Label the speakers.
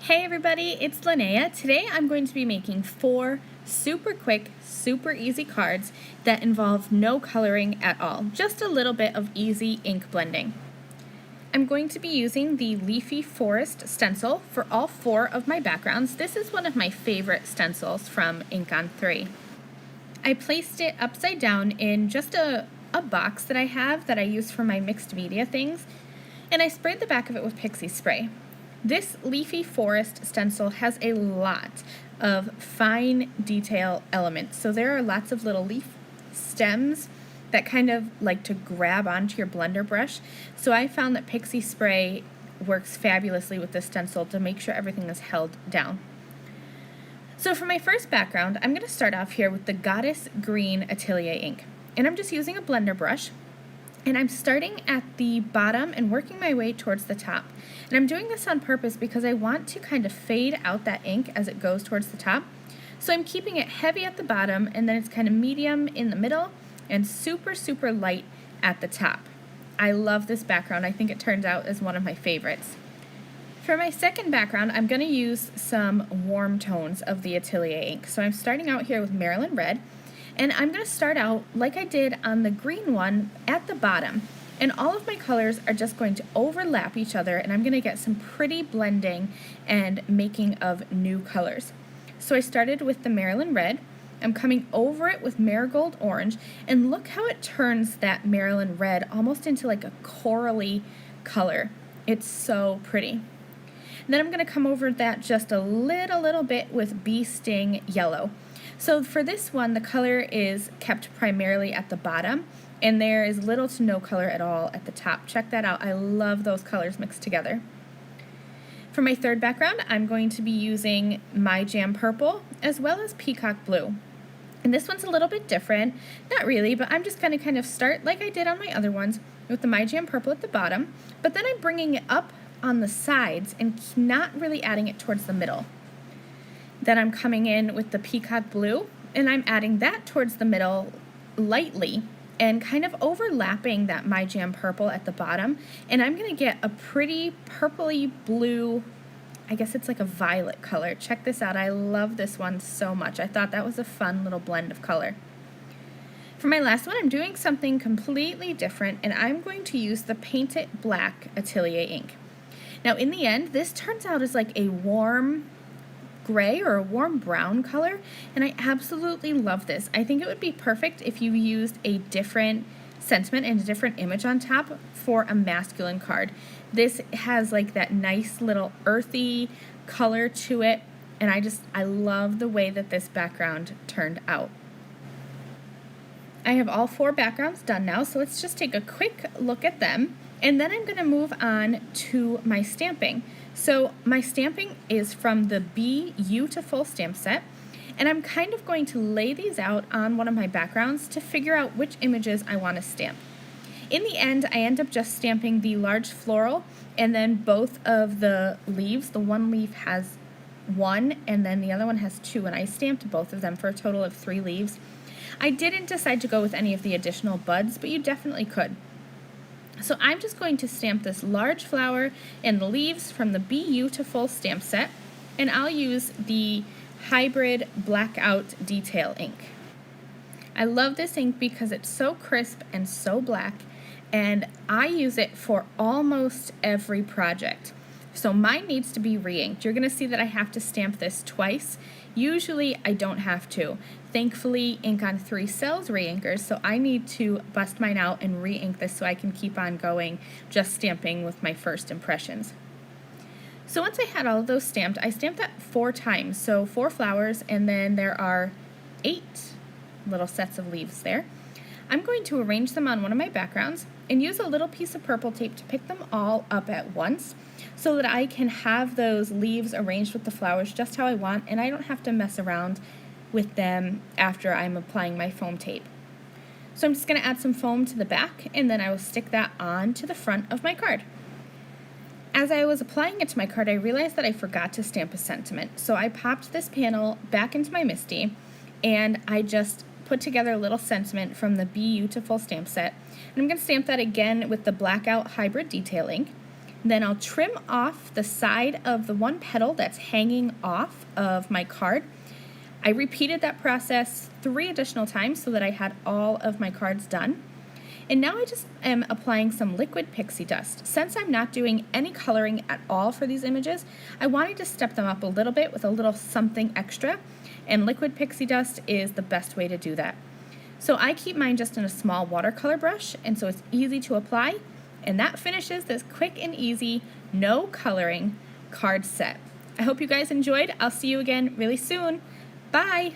Speaker 1: Hey everybody, it's Lynnea. Today I'm going to be making 4 super quick, super easy cards that involve no coloring at all, just a little bit of easy ink blending. I'm going to be using the Leafy Forest stencil for all 4 of my backgrounds. This is one of my favorite stencils from InkOn3. I placed it upside down in just a box that I have that I use for my mixed media things, and I sprayed the back of it with pixie spray. This Leafy Forest stencil has a lot of fine detail elements. So there are lots of little leaf stems that kind of like to grab onto your blender brush. So I found that pixie spray works fabulously with this stencil to make sure everything is held down. So for my first background, I'm going to start off here with the Goddess Green Atelier ink. And I'm just using a blender brush. And I'm starting at the bottom and working my way towards the top. And I'm doing this on purpose because I want to kind of fade out that ink as it goes towards the top. So I'm keeping it heavy at the bottom, and then it's kind of medium in the middle and super, super light at the top. I love this background. I think it turns out as one of my favorites. For my second background, I'm going to use some warm tones of the Atelier ink. So I'm starting out here with Maryland Red. And I'm going to start out like I did on the green one at the bottom. And all of my colors are just going to overlap each other, and I'm going to get some pretty blending and making of new colors. So I started with the Maryland Red. I'm coming over it with Marigold Orange, and look how it turns that Maryland Red almost into like a corally color. It's so pretty. And then I'm going to come over that just a little bit with Bee Sting Yellow. So for this one, the color is kept primarily at the bottom, and there is little to no color at all at the top. Check that out. I love those colors mixed together. For my third background, I'm going to be using My Jam Purple as well as Peacock Blue. And this one's a little bit different. Not really, but I'm just going to kind of start like I did on my other ones with the My Jam Purple at the bottom, but then I'm bringing it up on the sides and not really adding it towards the middle. Then I'm coming in with the Peacock Blue, and I'm adding that towards the middle lightly and kind of overlapping that My Jam Purple at the bottom. And I'm going to get a pretty purpley blue, I guess it's like a violet color. Check this out. I love this one so much. I thought that was a fun little blend of color. For my last one, I'm doing something completely different, and I'm going to use the Paint It Black Atelier ink. Now in the end, this turns out as like a warm gray or a warm brown color, and I absolutely love this. I think it would be perfect if you used a different sentiment and a different image on top for a masculine card. This has like that nice little earthy color to it, and I love the way that this background turned out. I have all 4 backgrounds done now, so let's just take a quick look at them, and then I'm going to move on to my stamping. So my stamping is from the BeYOUtiful Stamp Set, and I'm kind of going to lay these out on one of my backgrounds to figure out which images I want to stamp. In the end, I end up just stamping the large floral, and then both of the leaves. The one leaf has 1, and then the other one has 2, and I stamped both of them for a total of 3 leaves. I didn't decide to go with any of the additional buds, but you definitely could. So I'm just going to stamp this large flower and the leaves from the BeYOUtiful Stamp Set, and I'll use the Hybrid Blackout Detail ink. I love this ink because it's so crisp and so black, and I use it for almost every project. So mine needs to be re-inked. You're going to see that I have to stamp this twice. Usually I don't have to. Thankfully, InkOn3 sells re-inkers, so I need to bust mine out and re-ink this so I can keep on going just stamping with my first impressions. So once I had all of those stamped, I stamped that 4 times, so 4 flowers, and then there are 8 little sets of leaves there. I'm going to arrange them on one of my backgrounds and use a little piece of purple tape to pick them all up at once so that I can have those leaves arranged with the flowers just how I want, and I don't have to mess around with them after I'm applying my foam tape. So I'm just going to add some foam to the back, and then I will stick that on to the front of my card. As I was applying it to my card, I realized that I forgot to stamp a sentiment. So I popped this panel back into my MISTI, and I just put together a little sentiment from the BeYOUtiful Stamp Set. And I'm going to stamp that again with the Blackout Hybrid Detail ink. Then I'll trim off the side of the one petal that's hanging off of my card. I repeated that process 3 additional times so that I had all of my cards done. And now I just am applying some liquid pixie dust. Since I'm not doing any coloring at all for these images, I wanted to step them up a little bit with a little something extra, and liquid pixie dust is the best way to do that. So I keep mine just in a small watercolor brush, and so it's easy to apply, and that finishes this quick and easy, no coloring card set. I hope you guys enjoyed. I'll see you again really soon. Bye!